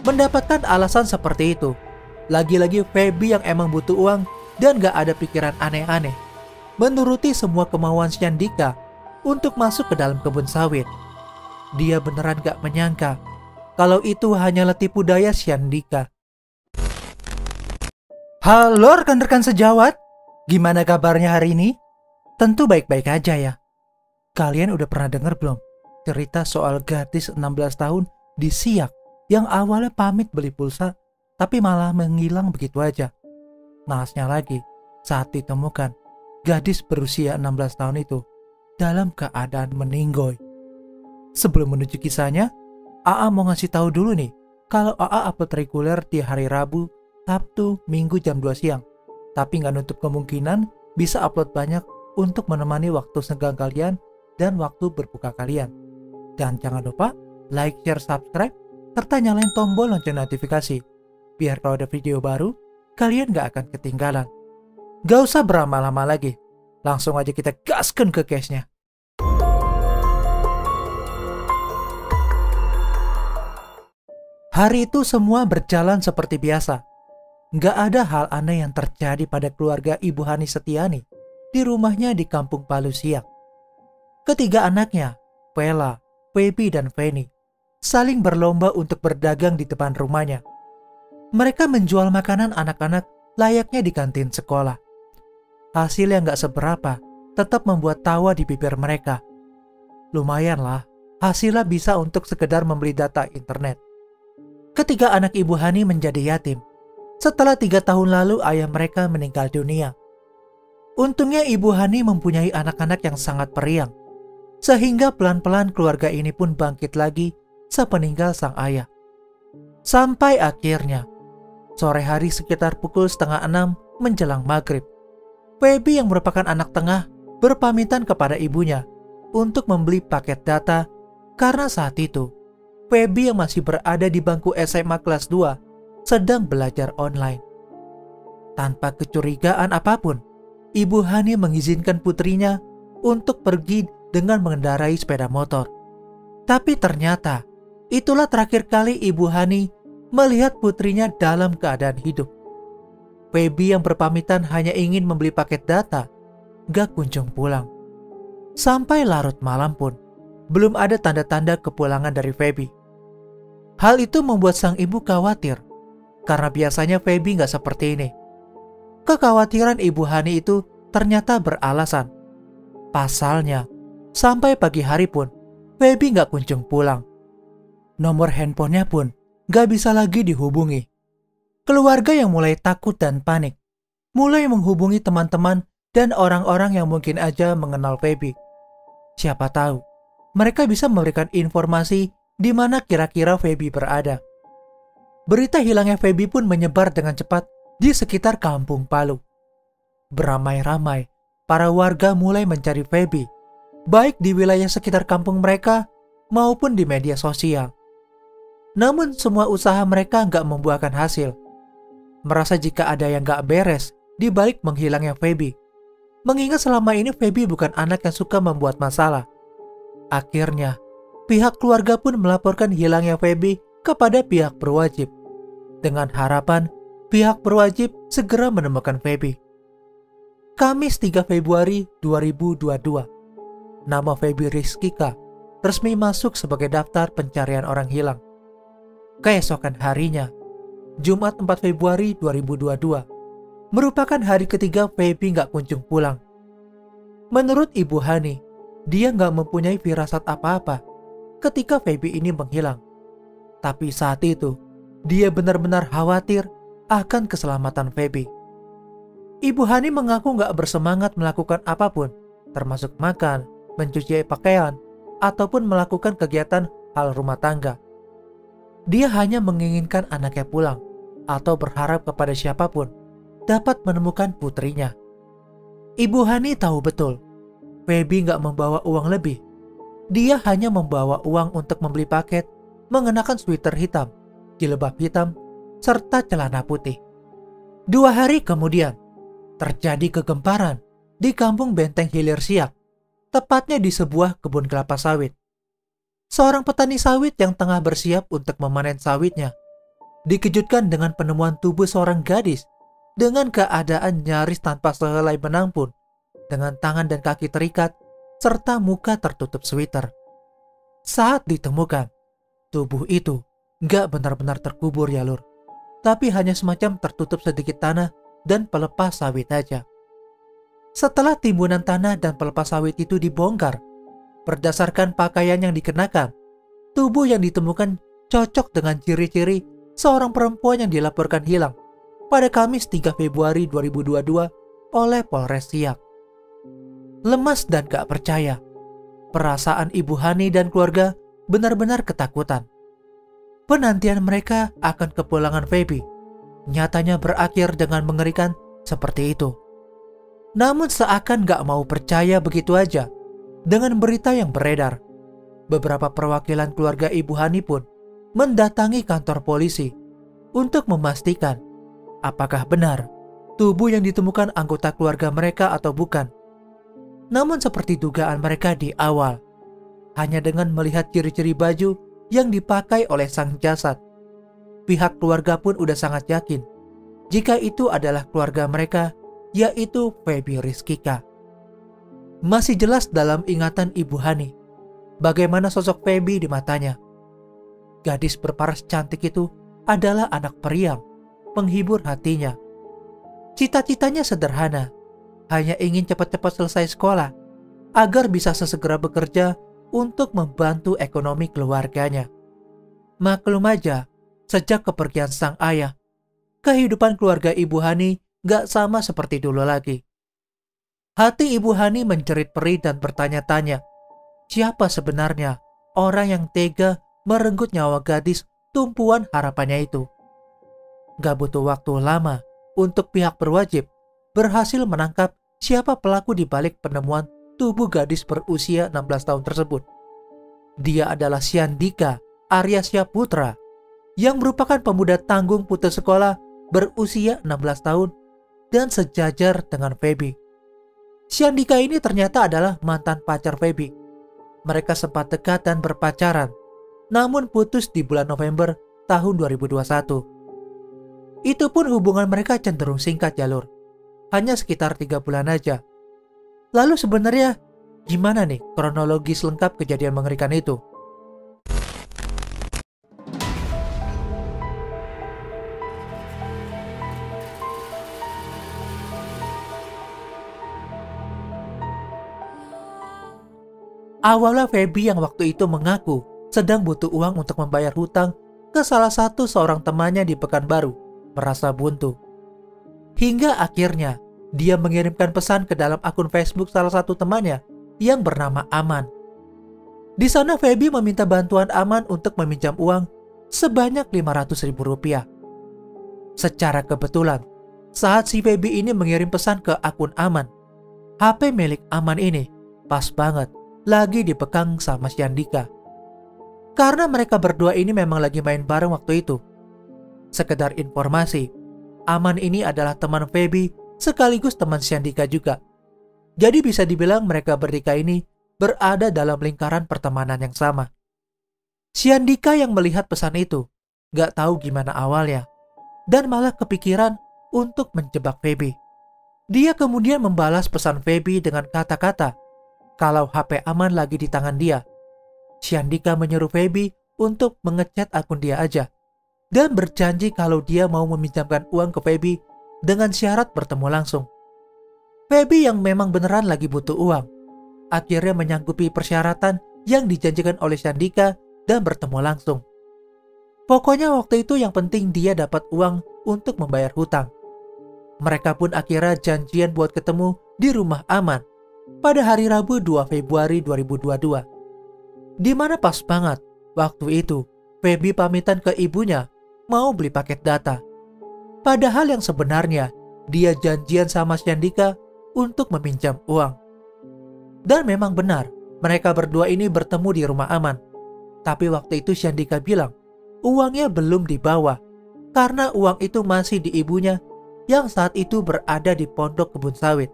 Mendapatkan alasan seperti itu, lagi-lagi Feby yang emang butuh uang dan gak ada pikiran aneh-aneh, menuruti semua kemauan Syandika untuk masuk ke dalam kebun sawit. Dia beneran gak menyangka kalau itu hanyalah tipu daya Syandika. Halo rekan-rekan sejawat, gimana kabarnya hari ini? Tentu baik-baik aja ya. Kalian udah pernah denger belum cerita soal gadis 16 tahun di Siak yang awalnya pamit beli pulsa tapi malah menghilang begitu aja? Naasnya lagi, saat ditemukan, gadis berusia 16 tahun itu dalam keadaan meninggoy. Sebelum menuju kisahnya, AA mau ngasih tahu dulu nih kalau AA upload reguler di hari Rabu, Sabtu, Minggu jam 2 siang. Tapi nggak nutup kemungkinan bisa upload banyak untuk menemani waktu senggang kalian dan waktu berbuka kalian. Dan jangan lupa like, share, subscribe, serta nyalain tombol lonceng notifikasi. Biar kalau ada video baru, kalian nggak akan ketinggalan. Gak usah berlama-lama lagi, langsung aja kita gaskan ke case-nya. Hari itu semua berjalan seperti biasa. Nggak ada hal aneh yang terjadi pada keluarga Ibu Hani Setiani di rumahnya di Kampung Palu Siak. Ketiga anaknya, Vela, Feby, dan Feni, saling berlomba untuk berdagang di depan rumahnya. Mereka menjual makanan anak-anak layaknya di kantin sekolah. Hasil yang nggak seberapa tetap membuat tawa di bibir mereka. Lumayanlah, hasilnya bisa untuk sekedar membeli data internet. Ketiga anak Ibu Hani menjadi yatim setelah 3 tahun lalu ayah mereka meninggal dunia. Untungnya Ibu Hani mempunyai anak-anak yang sangat periang, sehingga pelan-pelan keluarga ini pun bangkit lagi sepeninggal sang ayah. Sampai akhirnya, sore hari sekitar pukul 5:30 menjelang maghrib, Feby yang merupakan anak tengah berpamitan kepada ibunya untuk membeli paket data karena saat itu Feby yang masih berada di bangku SMA kelas 2 sedang belajar online. Tanpa kecurigaan apapun, Ibu Hani mengizinkan putrinya untuk pergi dengan mengendarai sepeda motor. Tapi ternyata, itulah terakhir kali Ibu Hani melihat putrinya dalam keadaan hidup. Feby yang berpamitan hanya ingin membeli paket data, gak kunjung pulang. Sampai larut malam pun, belum ada tanda-tanda kepulangan dari Feby. Hal itu membuat sang ibu khawatir, karena biasanya Feby nggak seperti ini. Kekhawatiran Ibu Hani itu ternyata beralasan. Pasalnya, sampai pagi hari pun, Feby nggak kunjung pulang. Nomor handphonenya pun nggak bisa lagi dihubungi. Keluarga yang mulai takut dan panik, mulai menghubungi teman-teman dan orang-orang yang mungkin aja mengenal Feby. Siapa tahu, mereka bisa memberikan informasi di mana kira-kira Feby berada. Berita hilangnya Feby pun menyebar dengan cepat di sekitar Kampung Palu. Beramai-ramai, para warga mulai mencari Feby, baik di wilayah sekitar kampung mereka maupun di media sosial. Namun semua usaha mereka nggak membuahkan hasil. Merasa jika ada yang nggak beres di balik menghilangnya Feby, mengingat selama ini Feby bukan anak yang suka membuat masalah. Akhirnya, pihak keluarga pun melaporkan hilangnya Feby kepada pihak berwajib, dengan harapan pihak berwajib segera menemukan Feby. Kamis 3 Februari 2022, nama Feby Rizkika resmi masuk sebagai daftar pencarian orang hilang. Keesokan harinya, Jumat 4 Februari 2022, merupakan hari ketiga Feby nggak kunjung pulang. Menurut Ibu Hani, dia nggak mempunyai firasat apa-apa ketika Feby ini menghilang. Tapi saat itu, dia benar-benar khawatir akan keselamatan Feby. Ibu Hani mengaku nggak bersemangat melakukan apapun, termasuk makan, mencuci pakaian, ataupun melakukan kegiatan hal rumah tangga. Dia hanya menginginkan anaknya pulang, atau berharap kepada siapapun dapat menemukan putrinya. Ibu Hani tahu betul, Feby nggak membawa uang lebih. Dia hanya membawa uang untuk membeli paket, mengenakan sweater hitam, jilbab hitam, serta celana putih. 2 hari kemudian, terjadi kegemparan di kampung Benteng Hilir Siak, tepatnya di sebuah kebun kelapa sawit. Seorang petani sawit yang tengah bersiap untuk memanen sawitnya, dikejutkan dengan penemuan tubuh seorang gadis dengan keadaan nyaris tanpa sehelai benang pun, dengan tangan dan kaki terikat, serta muka tertutup sweater. Saat ditemukan, tubuh itu gak benar-benar terkubur ya lur, tapi hanya semacam tertutup sedikit tanah dan pelepas sawit aja. Setelah timbunan tanah dan pelepas sawit itu dibongkar, berdasarkan pakaian yang dikenakan, tubuh yang ditemukan cocok dengan ciri-ciri seorang perempuan yang dilaporkan hilang pada Kamis 3 Februari 2022 oleh Polres Siak. Lemas dan gak percaya, perasaan Ibu Hani dan keluarga benar-benar ketakutan. Penantian mereka akan kepulangan Feby nyatanya berakhir dengan mengerikan seperti itu. Namun seakan gak mau percaya begitu aja dengan berita yang beredar, beberapa perwakilan keluarga Ibu Hani pun mendatangi kantor polisi untuk memastikan apakah benar tubuh yang ditemukan anggota keluarga mereka atau bukan. Namun seperti dugaan mereka di awal, hanya dengan melihat ciri-ciri baju yang dipakai oleh sang jasad, pihak keluarga pun udah sangat yakin jika itu adalah keluarga mereka, yaitu Feby Rizkika. Masih jelas dalam ingatan Ibu Hani bagaimana sosok Feby di matanya. Gadis berparas cantik itu adalah anak periang, penghibur hatinya. Cita-citanya sederhana, hanya ingin cepat-cepat selesai sekolah agar bisa sesegera bekerja untuk membantu ekonomi keluarganya. Maklum aja, sejak kepergian sang ayah, kehidupan keluarga Ibu Hani gak sama seperti dulu lagi. Hati Ibu Hani menjerit perih dan bertanya-tanya, siapa sebenarnya orang yang tega merenggut nyawa gadis tumpuan harapannya itu. Gak butuh waktu lama untuk pihak berwajib berhasil menangkap siapa pelaku di balik penemuan tubuh gadis berusia 16 tahun tersebut. Dia adalah Syandika Aryasya Putra yang merupakan pemuda tanggung putus sekolah berusia 16 tahun dan sejajar dengan Feby. Syandika ini ternyata adalah mantan pacar Feby. Mereka sempat dekat dan berpacaran, namun putus di bulan November tahun 2021. Itu pun hubungan mereka cenderung singkat jalur, hanya sekitar 3 bulan aja. Lalu sebenarnya gimana nih kronologis lengkap kejadian mengerikan itu? Awalnya Feby yang waktu itu mengaku sedang butuh uang untuk membayar hutang ke salah satu seorang temannya di Pekanbaru, merasa buntu. Hingga akhirnya dia mengirimkan pesan ke dalam akun Facebook salah satu temannya yang bernama Aman. Di sana Feby meminta bantuan Aman untuk meminjam uang sebanyak Rp500.000. Secara kebetulan, saat si Feby ini mengirim pesan ke akun Aman, HP milik Aman ini pas banget lagi dipegang sama Syandika. Karena mereka berdua ini memang lagi main bareng waktu itu. Sekedar informasi, Aman ini adalah teman Feby sekaligus teman Syandika juga. Jadi bisa dibilang mereka bertiga ini berada dalam lingkaran pertemanan yang sama. Syandika yang melihat pesan itu gak tahu gimana awalnya dan malah kepikiran untuk menjebak Feby. Dia kemudian membalas pesan Feby dengan kata-kata kalau HP Aman lagi di tangan dia. Syandika menyuruh Feby untuk mengechat akun dia aja dan berjanji kalau dia mau meminjamkan uang ke Feby dengan syarat bertemu langsung. Feby yang memang beneran lagi butuh uang akhirnya menyanggupi persyaratan yang dijanjikan oleh Syandika dan bertemu langsung. Pokoknya waktu itu yang penting dia dapat uang untuk membayar hutang. Mereka pun akhirnya janjian buat ketemu di rumah Aman pada hari Rabu 2 Februari 2022. Di mana pas banget waktu itu Feby pamitan ke ibunya mau beli paket data. Padahal yang sebenarnya dia janjian sama Syandika untuk meminjam uang. Dan memang benar, mereka berdua ini bertemu di rumah Aman. Tapi waktu itu Syandika bilang uangnya belum dibawa karena uang itu masih di ibunya yang saat itu berada di pondok kebun sawit.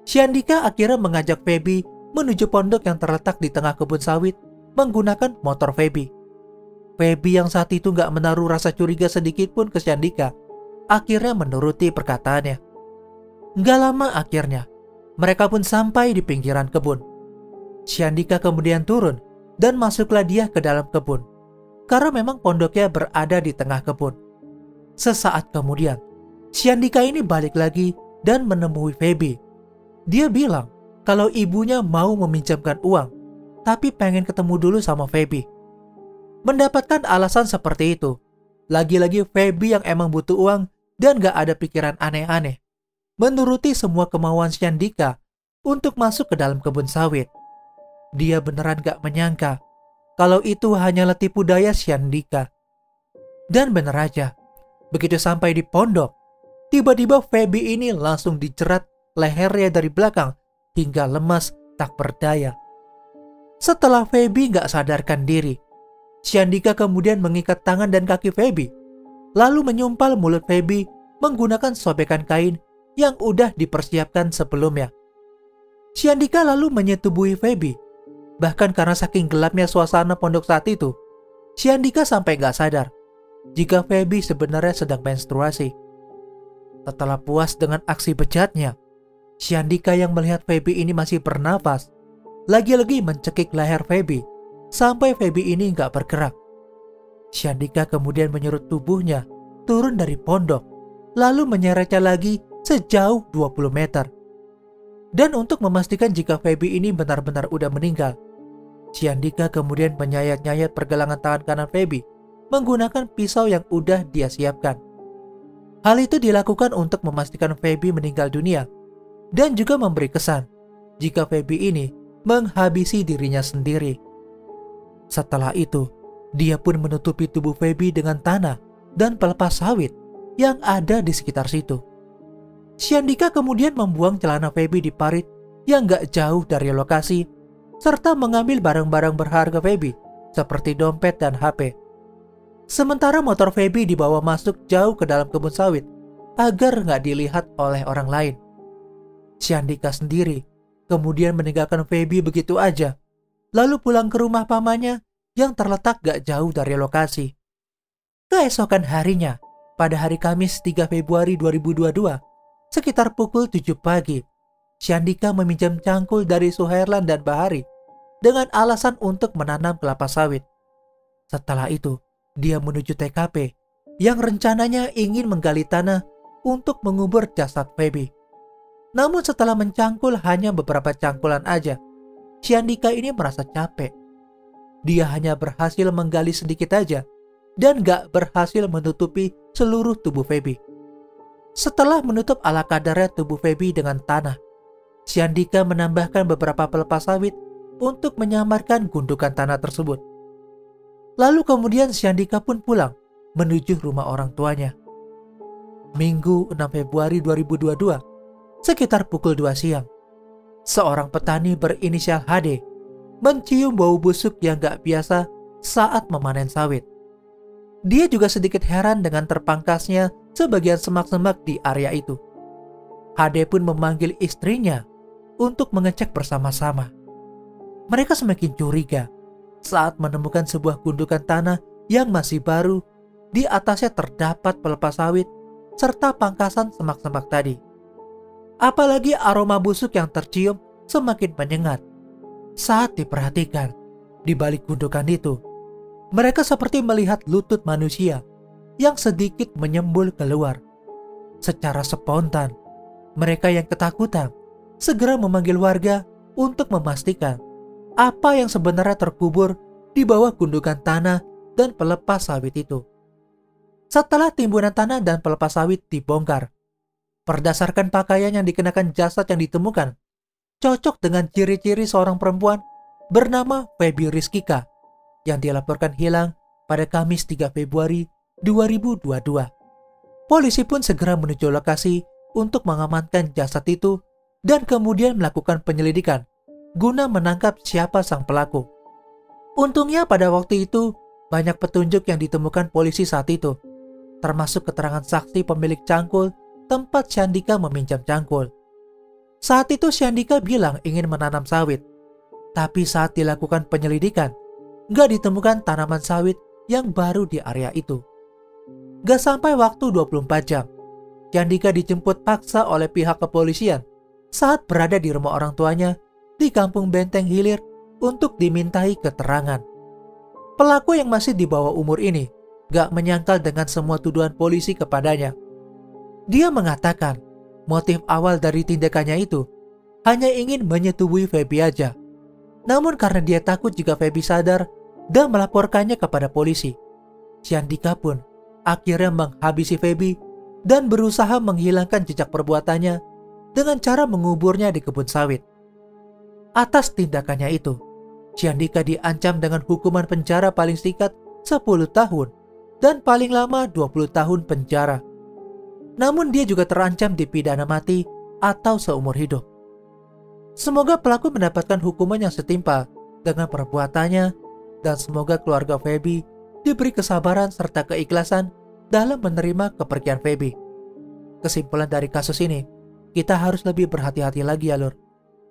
Syandika akhirnya mengajak Feby menuju pondok yang terletak di tengah kebun sawit menggunakan motor Feby. Feby yang saat itu gak menaruh rasa curiga sedikit pun ke Syandika akhirnya menuruti perkataannya. Gak lama akhirnya, mereka pun sampai di pinggiran kebun. Syandika kemudian turun dan masuklah dia ke dalam kebun, karena memang pondoknya berada di tengah kebun. Sesaat kemudian, Syandika ini balik lagi dan menemui Feby. Dia bilang kalau ibunya mau meminjamkan uang, tapi pengen ketemu dulu sama Feby. Mendapatkan alasan seperti itu, lagi-lagi Feby yang emang butuh uang dan gak ada pikiran aneh-aneh, menuruti semua kemauan Syandika untuk masuk ke dalam kebun sawit. Dia beneran gak menyangka kalau itu hanyalah tipu daya Syandika. Dan bener aja, begitu sampai di pondok, tiba-tiba Feby ini langsung dijerat lehernya dari belakang hingga lemas tak berdaya. Setelah Feby gak sadarkan diri, Syandika kemudian mengikat tangan dan kaki Feby, lalu menyumpal mulut Feby menggunakan sobekan kain yang udah dipersiapkan sebelumnya. Syandika lalu menyetubuhi Feby. Bahkan karena saking gelapnya suasana pondok saat itu, Syandika sampai gak sadar jika Feby sebenarnya sedang menstruasi. Setelah puas dengan aksi bejatnya, Syandika yang melihat Feby ini masih bernafas, lagi-lagi mencekik leher Feby sampai Feby ini gak bergerak. Syandika kemudian menyurut tubuhnya turun dari pondok, lalu menyeretnya lagi sejauh 20 meter. Dan untuk memastikan jika Feby ini benar-benar udah meninggal, Syandika kemudian menyayat-nyayat pergelangan tangan kanan Feby menggunakan pisau yang udah dia siapkan. Hal itu dilakukan untuk memastikan Feby meninggal dunia dan juga memberi kesan jika Feby ini menghabisi dirinya sendiri. Setelah itu, dia pun menutupi tubuh Feby dengan tanah dan pelepas sawit yang ada di sekitar situ. Syandika kemudian membuang celana Feby di parit yang gak jauh dari lokasi, serta mengambil barang-barang berharga Feby seperti dompet dan HP. Sementara motor Feby dibawa masuk jauh ke dalam kebun sawit agar gak dilihat oleh orang lain. Syandika sendiri kemudian meninggalkan Feby begitu aja, lalu pulang ke rumah pamannya yang terletak gak jauh dari lokasi. Keesokan harinya, pada hari Kamis 3 Februari 2022, sekitar pukul 7 pagi, Syandika meminjam cangkul dari Suherlan dan Bahari dengan alasan untuk menanam kelapa sawit. Setelah itu, dia menuju TKP yang rencananya ingin menggali tanah untuk mengubur jasad Feby. Namun setelah mencangkul hanya beberapa cangkulan aja, Syandika ini merasa capek. Dia hanya berhasil menggali sedikit aja dan gak berhasil menutupi seluruh tubuh Feby. Setelah menutup ala kadarnya tubuh Feby dengan tanah, Syandika menambahkan beberapa pelepas sawit untuk menyamarkan gundukan tanah tersebut. Lalu kemudian Syandika pun pulang menuju rumah orang tuanya. Minggu 6 Februari 2022, sekitar pukul 2 siang, seorang petani berinisial HD mencium bau busuk yang gak biasa saat memanen sawit. Dia juga sedikit heran dengan terpangkasnya sebagian semak-semak di area itu. HD pun memanggil istrinya untuk mengecek bersama-sama. Mereka semakin curiga saat menemukan sebuah gundukan tanah yang masih baru. Di atasnya terdapat pelepas sawit serta pangkasan semak-semak tadi. Apalagi aroma busuk yang tercium semakin menyengat. Saat diperhatikan, di balik gundukan itu, mereka seperti melihat lutut manusia yang sedikit menyembul keluar. Secara spontan, mereka yang ketakutan segera memanggil warga untuk memastikan apa yang sebenarnya terkubur di bawah gundukan tanah dan pelepas sawit itu. Setelah timbunan tanah dan pelepas sawit dibongkar, berdasarkan pakaian yang dikenakan jasad yang ditemukan, cocok dengan ciri-ciri seorang perempuan bernama Feby Rizkika yang dilaporkan hilang pada Kamis 3 Februari 2022. Polisi pun segera menuju lokasi untuk mengamankan jasad itu dan kemudian melakukan penyelidikan guna menangkap siapa sang pelaku. Untungnya pada waktu itu banyak petunjuk yang ditemukan polisi saat itu, termasuk keterangan saksi pemilik cangkul tempat Syandika meminjam cangkul. Saat itu Syandika bilang ingin menanam sawit, tapi saat dilakukan penyelidikan, gak ditemukan tanaman sawit yang baru di area itu. Gak sampai waktu 24 jam, Chandika dijemput paksa oleh pihak kepolisian saat berada di rumah orang tuanya di Kampung Benteng Hilir untuk dimintai keterangan. Pelaku yang masih di bawah umur ini gak menyangkal dengan semua tuduhan polisi kepadanya. Dia mengatakan motif awal dari tindakannya itu hanya ingin menyetubuhi Feby aja. Namun karena dia takut jika Feby sadar dan melaporkannya kepada polisi, Chandika pun akhirnya menghabisi Feby dan berusaha menghilangkan jejak perbuatannya dengan cara menguburnya di kebun sawit. Atas tindakannya itu, Chandika diancam dengan hukuman penjara paling singkat 10 tahun dan paling lama 20 tahun penjara. Namun dia juga terancam dipidana mati atau seumur hidup. Semoga pelaku mendapatkan hukuman yang setimpal dengan perbuatannya dan semoga keluarga Feby diberi kesabaran serta keikhlasan dalam menerima kepergian Feby. Kesimpulan dari kasus ini, kita harus lebih berhati-hati lagi ya lur,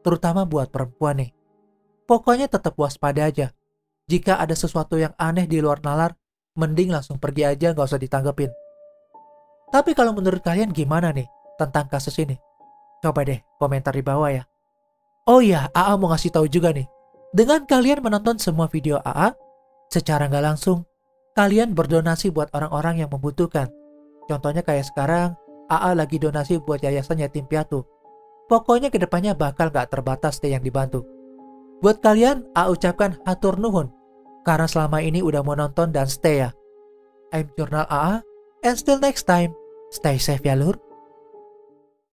terutama buat perempuan nih. Pokoknya tetap waspada aja. Jika ada sesuatu yang aneh di luar nalar, mending langsung pergi aja, gak usah ditanggepin. Tapi kalau menurut kalian gimana nih tentang kasus ini? Coba deh komentar di bawah ya. Oh iya, AA mau ngasih tahu juga nih. Dengan kalian menonton semua video AA, secara gak langsung, kalian berdonasi buat orang-orang yang membutuhkan. Contohnya kayak sekarang, AA lagi donasi buat yayasan yatim piatu. Pokoknya kedepannya bakal gak terbatas deh yang dibantu. Buat kalian, AA ucapkan hatur nuhun, karena selama ini udah mau nonton dan stay ya. I'm Jurnal AA, and still next time, stay safe ya lur.